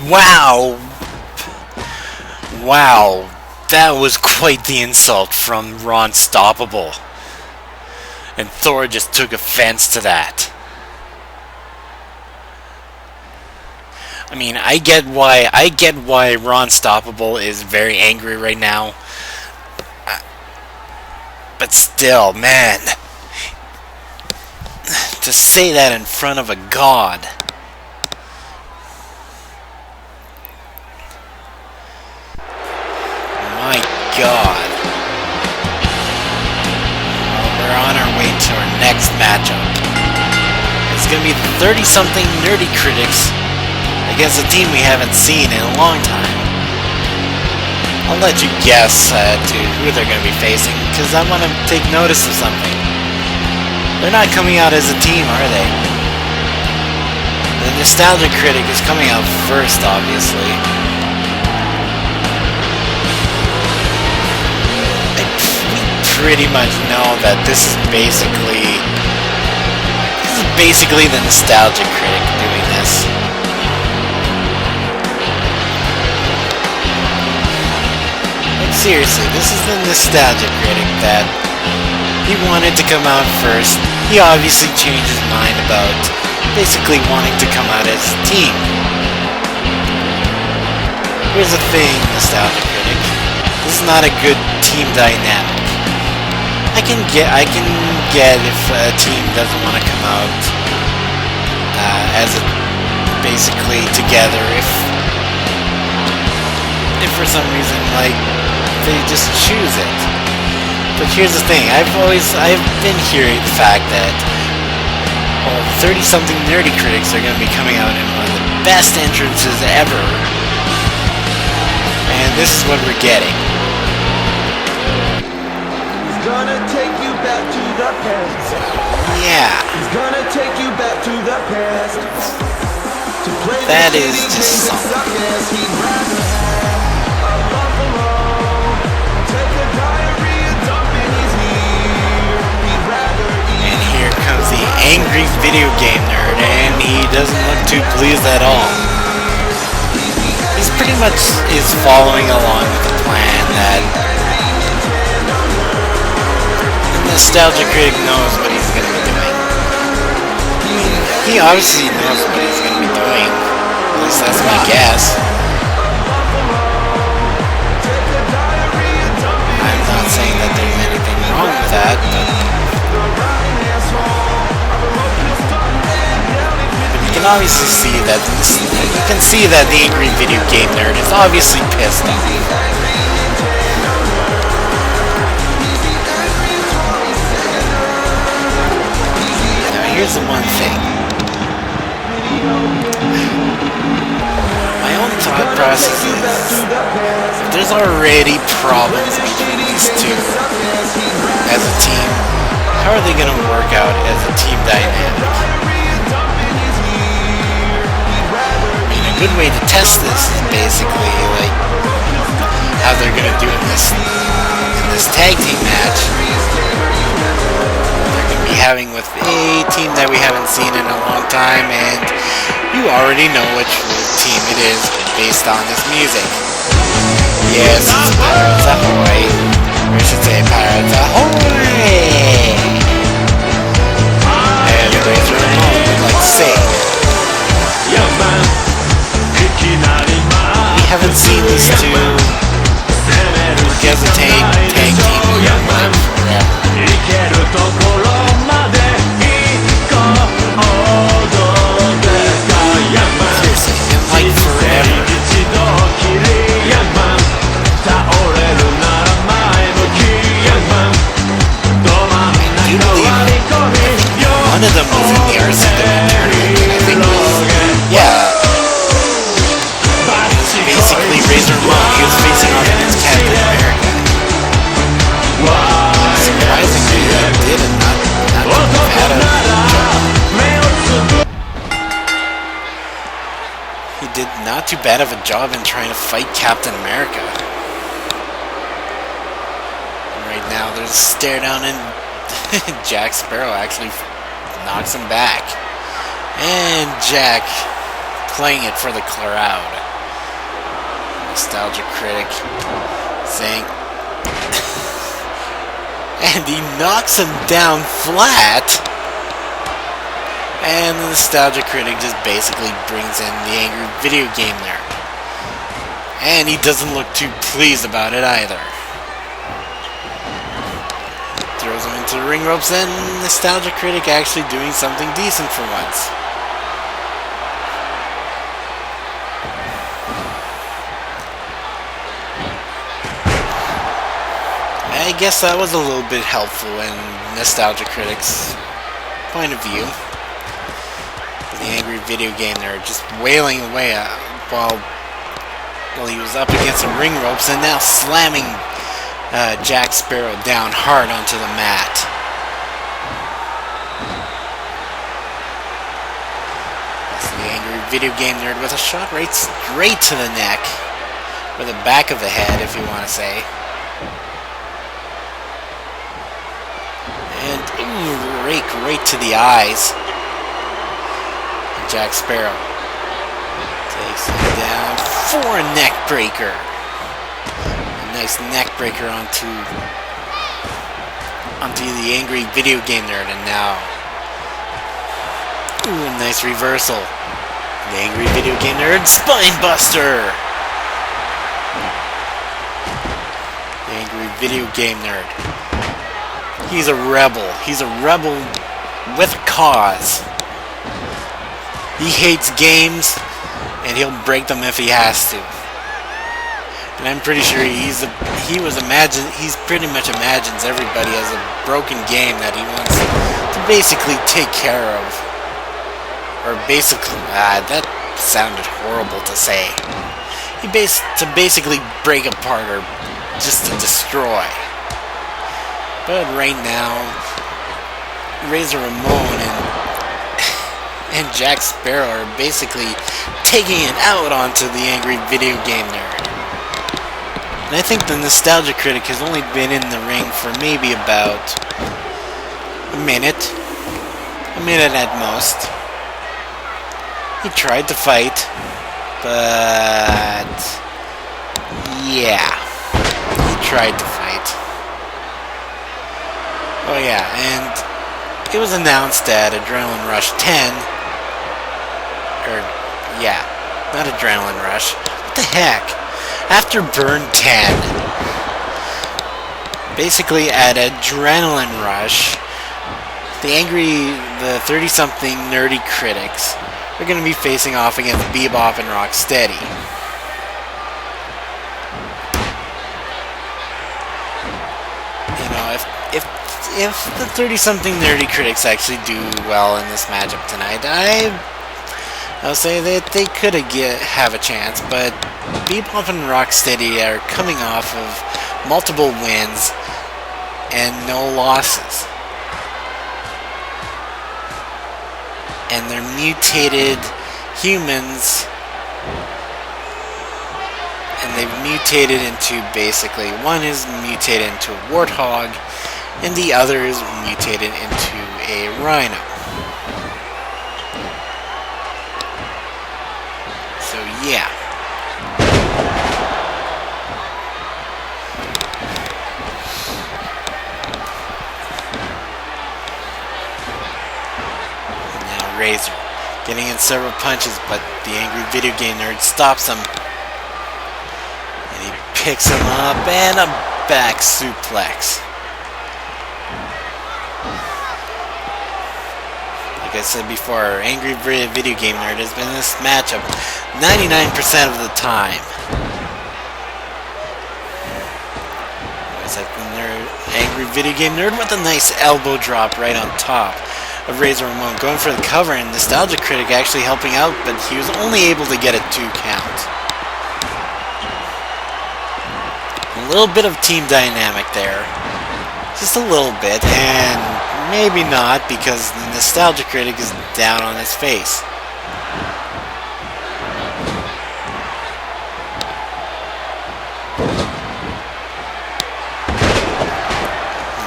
Wow! Wow, that was quite the insult from Ron Stoppable. And Thor just took offense to that. I mean, I get why Ron Stoppable is very angry right now. But still, man, to say that in front of a god. My god. Well, we're on our way to our next matchup. It's going to be the 30-something nerdy critics against a team we haven't seen in a long time. I'll let you guess to who they're going to be facing, because I want to take notice of something. They're not coming out as a team, are they? The Nostalgia Critic is coming out first, obviously. Pretty much know that this is basically the Nostalgia Critic doing this. Like seriously, this is the Nostalgia Critic that he wanted to come out first. He obviously changed his mind about basically wanting to come out as a team. Here's the thing, Nostalgia Critic. This is not a good team dynamic. I can get if a team doesn't want to come out as basically together. If for some reason like they just choose it. But here's the thing: I've been hearing the fact that 30-something nerdy critics are going to be coming out in one of the best entrances ever, and this is what we're getting. Gonna take you back to the past. Yeah. He's gonna take you back to the past. To play that is just something. He'd rather have a love alone. Take a diary and dump in his ear. He'd rather eat. And here comes the angry video game nerd, and he doesn't look too pleased at all. He's pretty much following along with the plan that Nostalgia Critic knows what he's going to be doing. I mean, he obviously knows what he's going to be doing. At least that's my guess. I'm not saying that there's anything wrong with that, but you can obviously see that the angry video game nerd is obviously pissed off. Here's the one thing. My own thought process is, if there's already problems between these two as a team, how are they going to work out as a team dynamic? I mean, a good way to test this is basically like how they're going to do in this tag team match. Having with a team that we haven't seen in a long time, and you already know which team it is based on this music. Yes, it's Pirates Ahoy. Or I should say Pirates Ahoy! As Razor Ramon would like to say. We haven't seen these two work as a tag team forever. One of them was in the RCW tournament, I think it was. Yeah. Basically, Razor Ramon, he was facing off against Captain America. Surprisingly, he did it not too bad of a job. He did not too bad of a job in trying to fight Captain America. And right now, there's a stare down, and Jack Sparrow actually knocks him back. And Jack playing it for the crowd. nostalgia critic, saying, and he knocks him down flat. And the nostalgia critic just basically brings in the angry video game nerd. And he doesn't look too pleased about it either. Throws him into the ring ropes, and nostalgia critic actually doing something decent for once. I guess that was a little bit helpful in nostalgia critic's point of view. The angry video game nerd just wailing away while he was up against the ring ropes, and now slamming Jack Sparrow down hard onto the mat. That's the angry video game nerd with a shot right straight to the neck, or the back of the head, if you want to say. And ooh, rake right to the eyes. Jack Sparrow takes him down for a neck breaker. A nice neck breaker onto the angry video game nerd, and now ooh, a nice reversal. The angry video game nerd spine buster. The angry video game nerd. He's a rebel. He's a rebel with a cause. He hates games, and he'll break them if he has to. And I'm pretty sure he pretty much imagines everybody as a broken game that he wants to basically take care of. Or basically, that sounded horrible to say. To basically break apart or just to destroy. But right now, Razor Ramon and Jack Sparrow are basically taking it out onto the angry video game nerd. And I think the nostalgia critic has only been in the ring for maybe about a minute at most. He tried to fight, but yeah, he tried to fight. Oh yeah, and it was announced at Adrenaline Rush 10, not Adrenaline Rush, what the heck, after Burn 10, basically at Adrenaline Rush, the 30-something nerdy critics are going to be facing off against Bebop and Rocksteady. You know, if the 30-something nerdy critics actually do well in this matchup tonight, I'll say that they could have a chance, but Bebop and Rocksteady are coming off of multiple wins and no losses. And they're mutated humans, and they've mutated into basically, one is mutated into a warthog, and the other is mutated into a rhino. So yeah. And now Razor getting in several punches, but the angry video game nerd stops him. And he picks him up, and a back suplex. Like I said before, angry video game nerd has been in this matchup 99% of the time. Angry video game nerd with a nice elbow drop right on top of Razor Ramon, going for the cover, and Nostalgia Critic actually helping out, but he was only able to get a 2 count. A little bit of team dynamic there. Just a little bit, and maybe not, because the Nostalgia Critic is down on his face.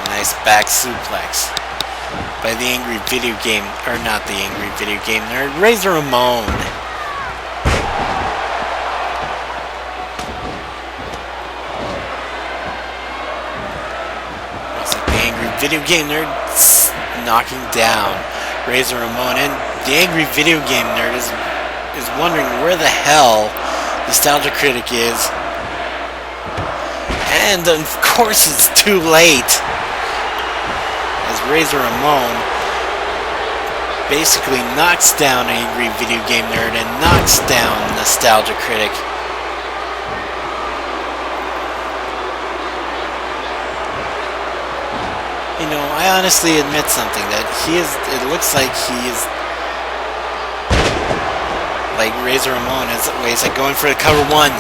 Nice back suplex by the angry video game, or not the angry video game nerd, Razor Ramon. Video Game Nerd knocking down Razor Ramon, and the angry Video Game Nerd is wondering where the hell Nostalgia Critic is. And of course it's too late, as Razor Ramon basically knocks down Angry Video Game Nerd and knocks down Nostalgia Critic. You know, I honestly admit something, that it looks like he is, like Razor Ramon, he's like going for the cover one,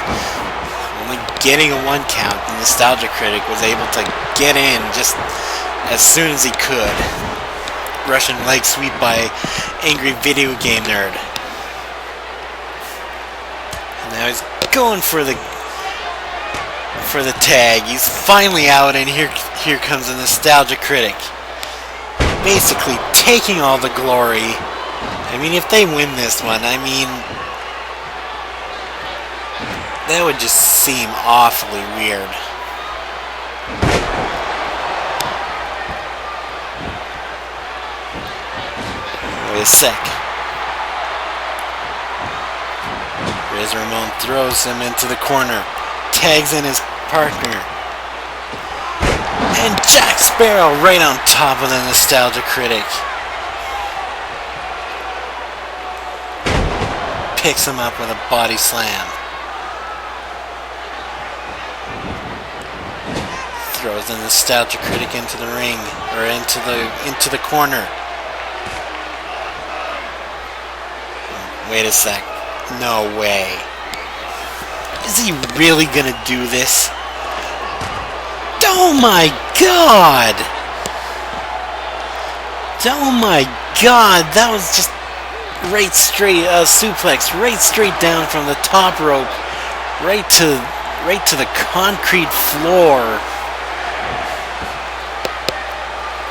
only getting a 1 count. The Nostalgia Critic was able to get in just as soon as he could. Russian leg sweep by Angry Video Game Nerd. And now he's going for the tag. He's finally out, and here comes the Nostalgia Critic, basically taking all the glory. I mean, if they win this one, I mean, that would just seem awfully weird. Wait a sec. Razor Ramon throws him into the corner, tags in his partner, and Jack Sparrow right on top of the Nostalgia Critic. Picks him up with a body slam. Throws the Nostalgia Critic into the ring, or into the corner. Wait a sec. No way. Is he really gonna do this? Oh my god! Oh my god, that was just right straight, suplex, right straight down from the top rope, right to the concrete floor.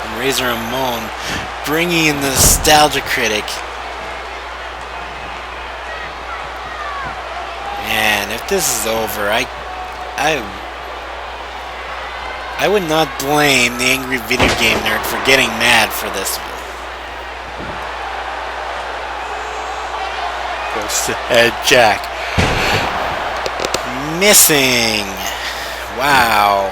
And Razor Ramon bringing in the Nostalgia Critic. Man, if this is over, I would not blame the Angry Video Game Nerd for getting mad for this one. Goes to head Jack. Missing. Wow.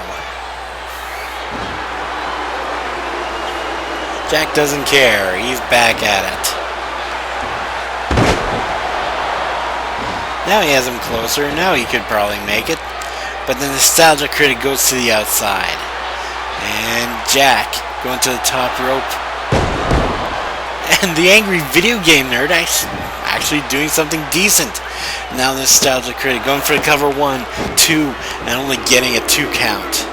Jack doesn't care. He's back at it. Now he has him closer. Now he could probably make it. But the Nostalgia Critic goes to the outside. And Jack going to the top rope. And the Angry Video Game Nerd actually doing something decent. Now the Nostalgia Critic going for the cover 1, 2, and only getting a 2 count.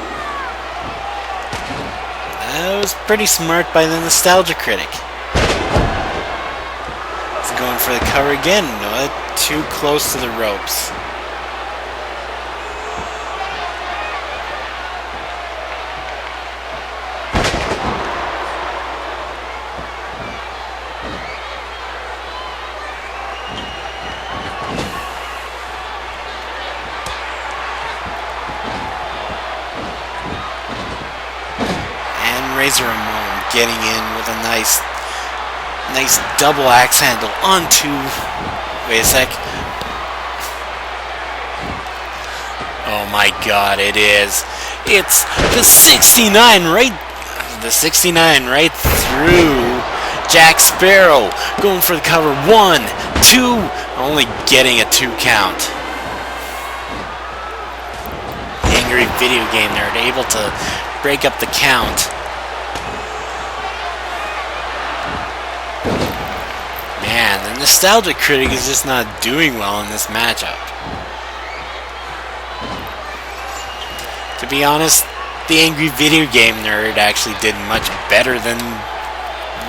That was pretty smart by the Nostalgia Critic. He's going for the cover again. No, too close to the ropes. Razor Ramon getting in with a nice double axe handle onto. Wait a sec. Oh my god, it is. It's the 69 right. The 69 right through Jack Sparrow. Going for the cover. 1, 2. Only getting a 2 count. Angry Video Game Nerd able to break up the count. Man, the Nostalgia Critic is just not doing well in this matchup. To be honest, the Angry Video Game Nerd actually did much better than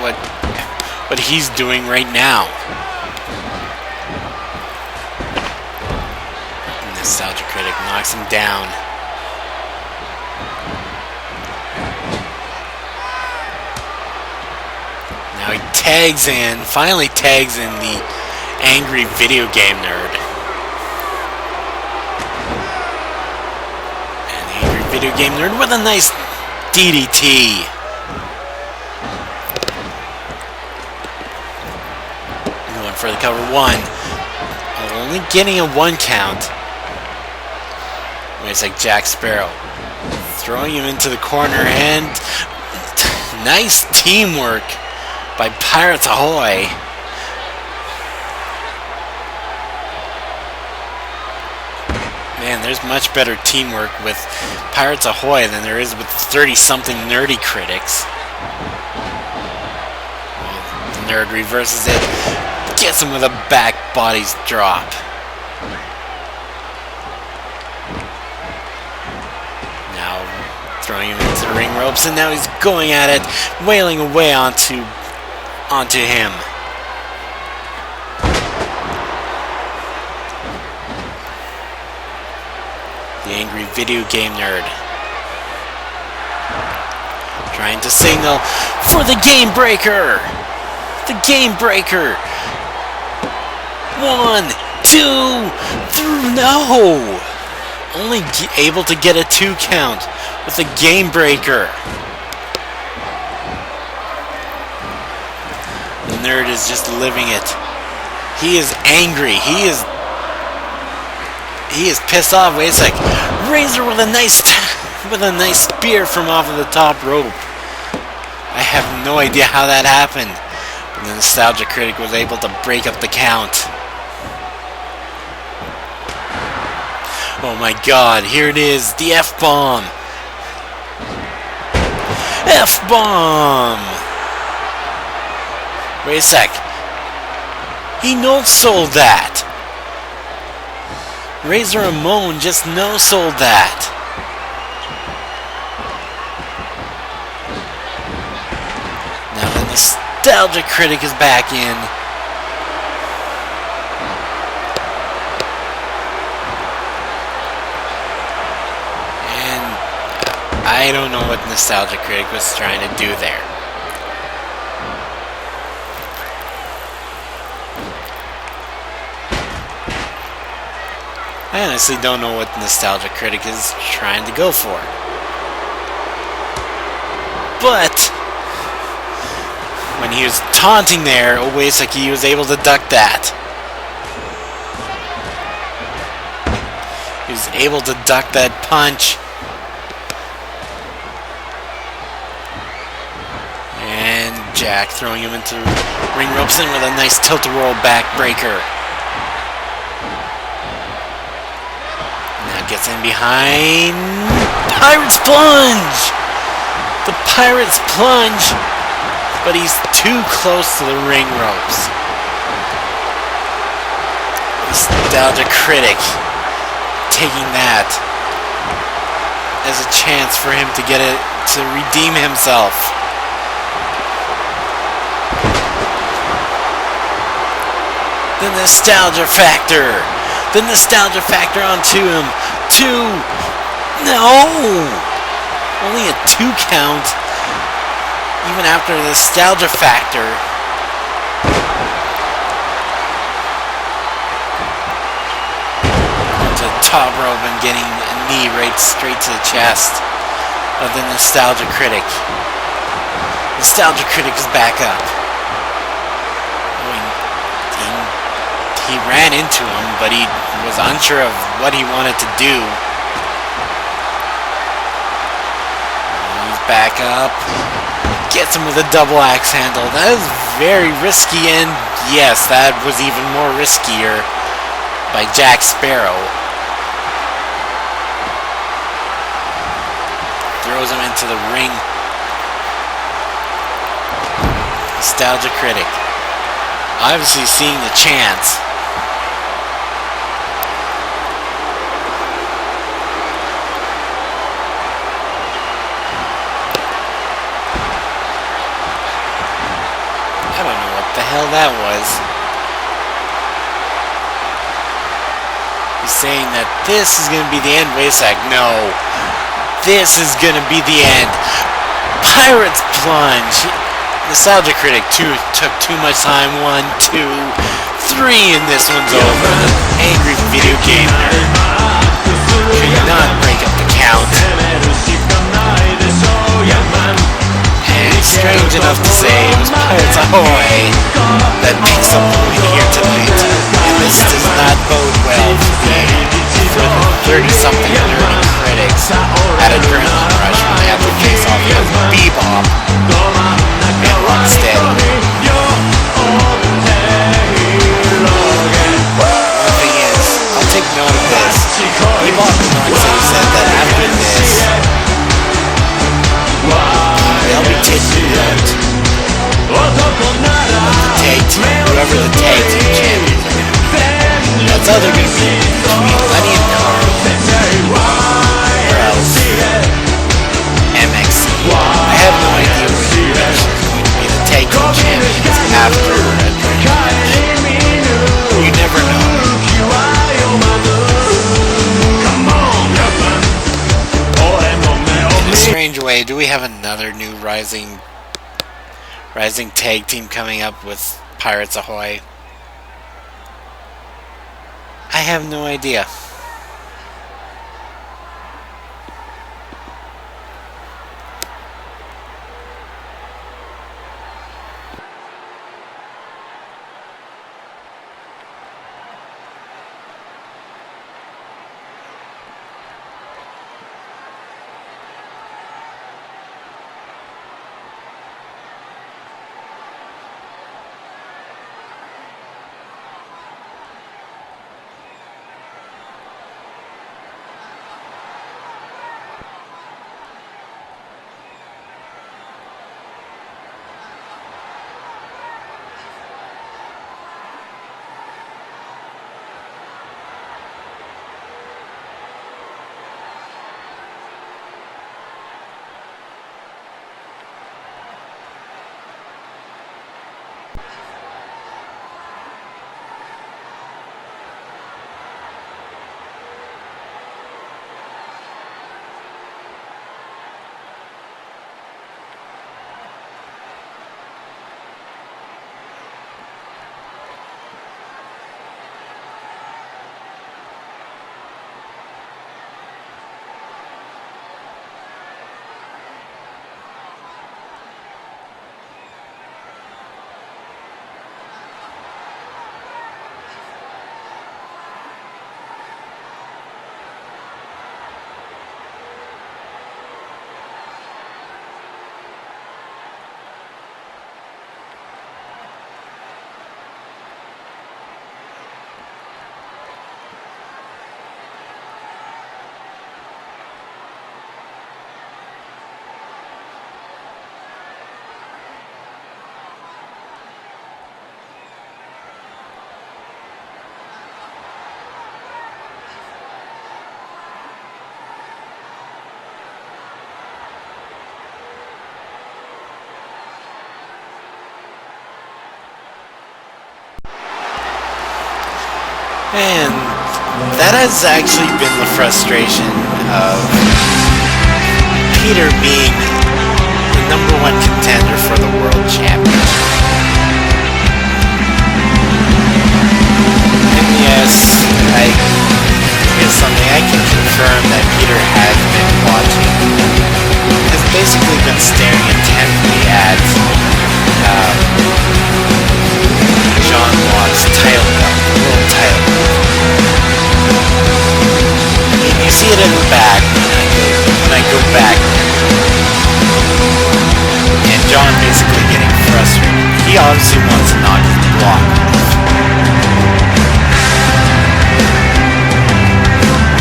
what he's doing right now. The Nostalgia Critic knocks him down. Now he finally tags in the Angry Video Game Nerd. And the Angry Video Game Nerd with a nice DDT. for the cover. One. Only getting a 1 count. It's like Jack Sparrow. Throwing him into the corner, and nice teamwork by Pirates Ahoy. Man, there's much better teamwork with Pirates Ahoy than there is with 30-something nerdy critics. Well, the nerd reverses it, gets him with a back bodies drop. Now throwing him into the ring ropes, and now he's going at it, wailing away onto him. The angry video game nerd. Trying to signal for the game breaker! The game breaker! 1, 2, 3, no! Only able to get a 2 count with the game breaker. The nerd is just living it. He is angry. He is pissed off. Wait a sec. Razor with a nice spear from off of the top rope. I have no idea how that happened. But the Nostalgia Critic was able to break up the count. Oh my god, here it is, the F-bomb. F-bomb. Wait a sec. He no-sold that. Razor Ramon just no-sold that. Now the Nostalgia Critic is back in. And I don't know what Nostalgia Critic was trying to do there. I honestly don't know what Nostalgia Critic is trying to go for. But when he was taunting there, Uesaki was able to duck that. He was able to duck that punch. And Jack throwing him into ring ropes in with a nice tilt-a-whirl backbreaker. Gets in behind Pirate's Plunge! The Pirate's Plunge! But he's too close to the ring ropes. Nostalgia Critic taking that as a chance for him to get it, to redeem himself. The Nostalgia Factor! The Nostalgia Factor onto him. 2. No! Only a 2 count. Even after the Nostalgia Factor. To the top rope and getting a knee right straight to the chest of the Nostalgia Critic. Nostalgia Critic is back up. He ran into him, but he was unsure of what he wanted to do. He's back up. Gets him with a double axe handle. That is very risky, and yes, that was even more riskier by Jack Sparrow. Throws him into the ring. Nostalgia Critic. Obviously seeing the chance. I don't know what the hell that was. He's saying that this is going to be the end. Wait a sec. No. This is going to be the end. Pirate's Plunge. Nostalgia Critic took too much time. 1, 2, 3, and this one's over. The angry video game nerd could not break up the count. And strange enough to say, it was Pirates Ahoy that picks up the win here tonight. way, do we have another new rising tag team coming up with Pirates Ahoy? I have no idea. And that has actually been the frustration of Peter being the #1 contender for the World Championship. And yes, I guess something I can confirm that Peter has been watching, has basically been staring intently at John Watt's title belt, the world title belt. You see it in the back when I go back and John basically getting frustrated. He obviously wants to knock his block off.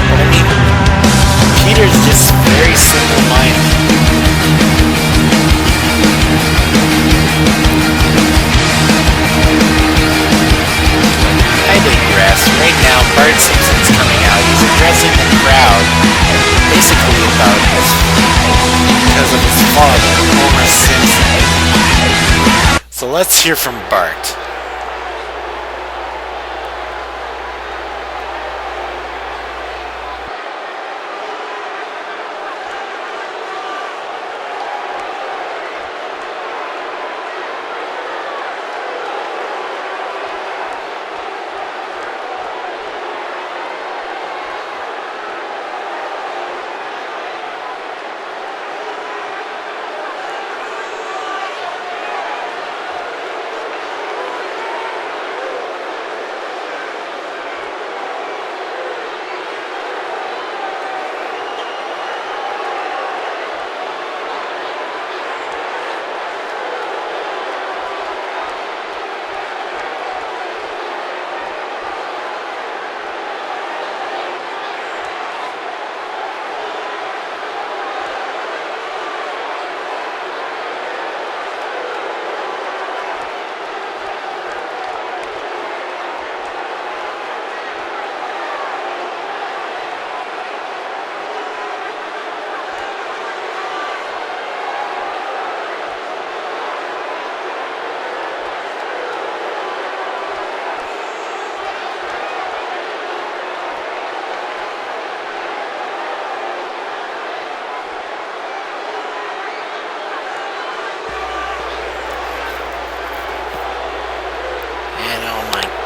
But I mean, Peter's just very simple-minded. I digress. Right now, Bart Simpson's coming out. He's addressing the crowd, basically about because of his father, Homer Simpson. So let's hear from Bart.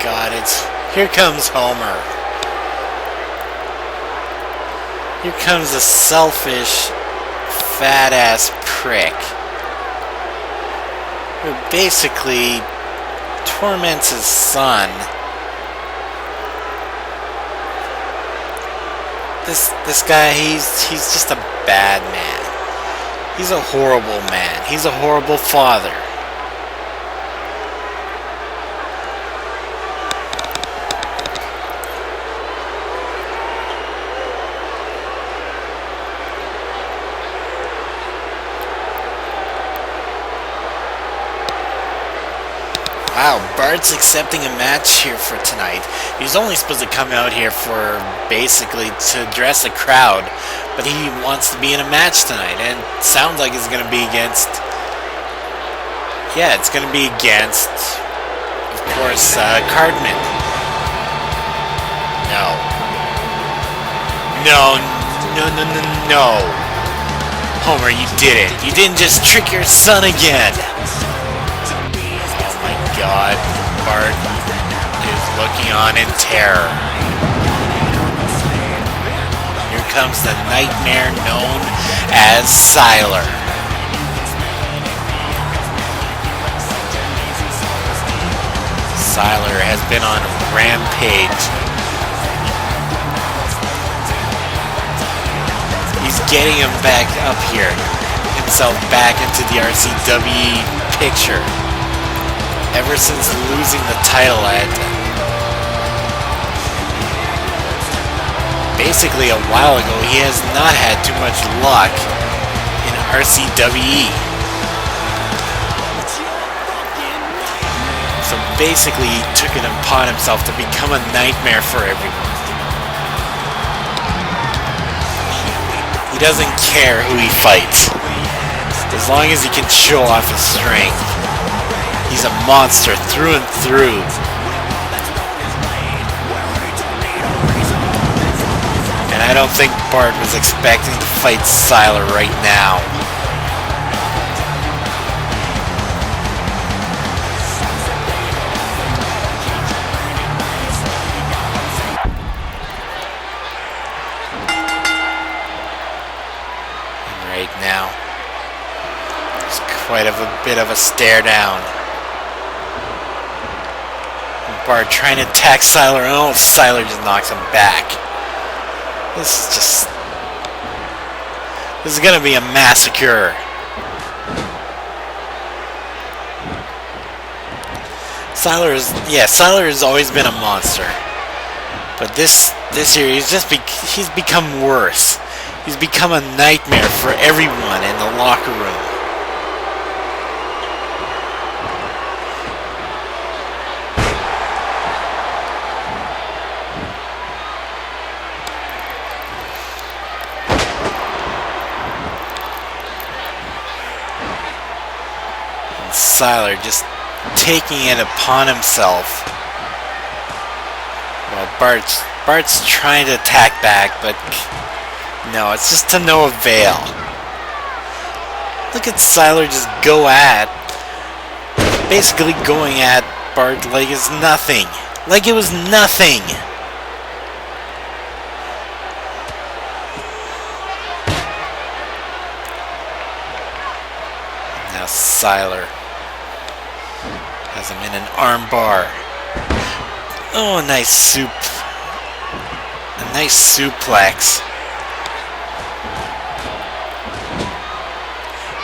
God, here comes Homer. Here comes a selfish, fat-ass prick who basically torments his son. This guy, he's just a bad man. He's a horrible man. He's a horrible father. Wow, Bart's accepting a match here for tonight. He's only supposed to come out here for basically to address the crowd, but he wants to be in a match tonight, and it sounds like it's going to be against... Yeah, it's going to be against, of course, Cardman. No. No, no, no, no, no. Homer, you did it. You didn't just trick your son again. God, Bart is looking on in terror. Here comes the nightmare known as Sylar. Sylar has been on a rampage. He's getting him back up here, himself back into the RCW picture. Ever since losing the title at basically a while ago, he has not had too much luck in RCWE. So basically he took it upon himself to become a nightmare for everyone. He doesn't care who he fights, as long as he can show off his strength. He's a monster through and through. And I don't think Bart was expecting to fight Sylar right now. And right now, it's quite a bit of a stare down. Bart trying to attack Sylar. Oh, Sylar just knocks him back. This is gonna be a massacre. Sylar has always been a monster, but this year he's become worse. He's become a nightmare for everyone in the locker room. Sylar just taking it upon himself. Well, Bart's trying to attack back, but no, it's just to no avail. Look at Sylar just basically going at Bart like it's nothing. Like it was nothing. Now Sylar has him in an arm bar. Oh, a nice suplex.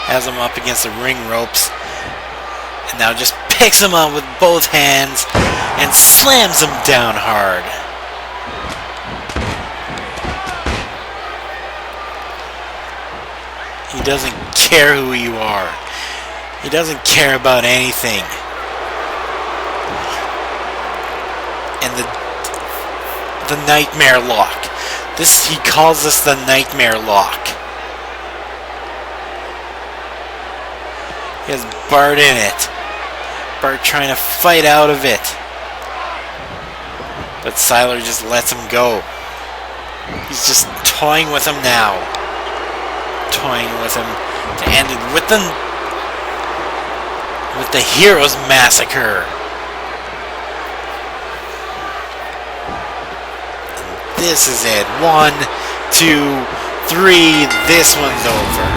Has him up against the ring ropes. And now just picks him up with both hands and slams him down hard. He doesn't care who you are. He doesn't care about anything. And the nightmare lock. He calls this the nightmare lock. He has Bart in it. Bart trying to fight out of it. But Sylar just lets him go. He's just toying with him now. Toying with him to end it with the Heroes Massacre. This is it. 1, 2, 3. This one's over.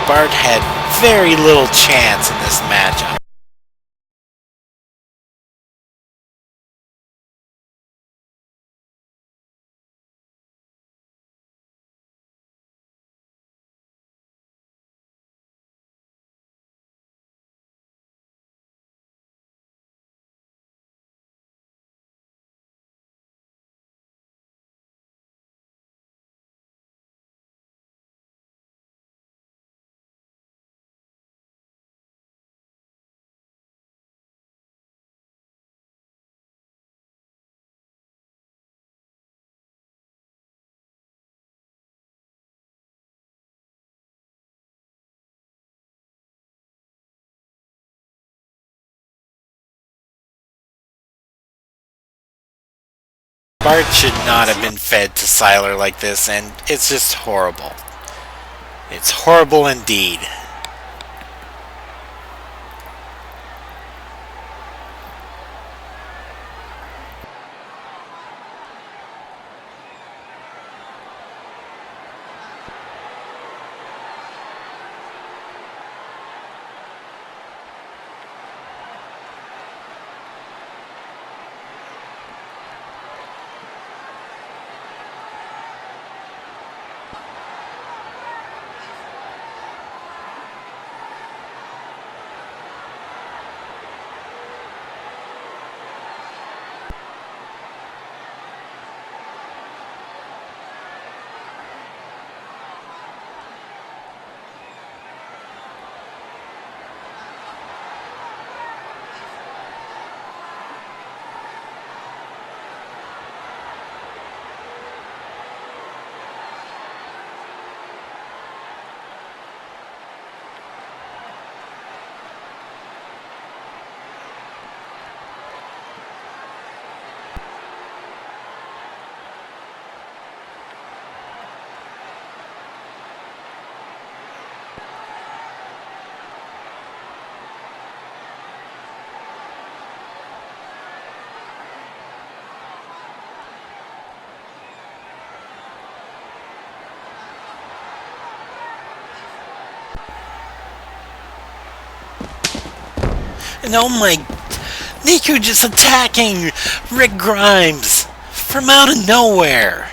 Bart had very little chance in this matchup. Bart should not have been fed to Sylar like this, and it's just horrible. It's horrible indeed. And oh my... Niku just attacking Rick Grimes from out of nowhere.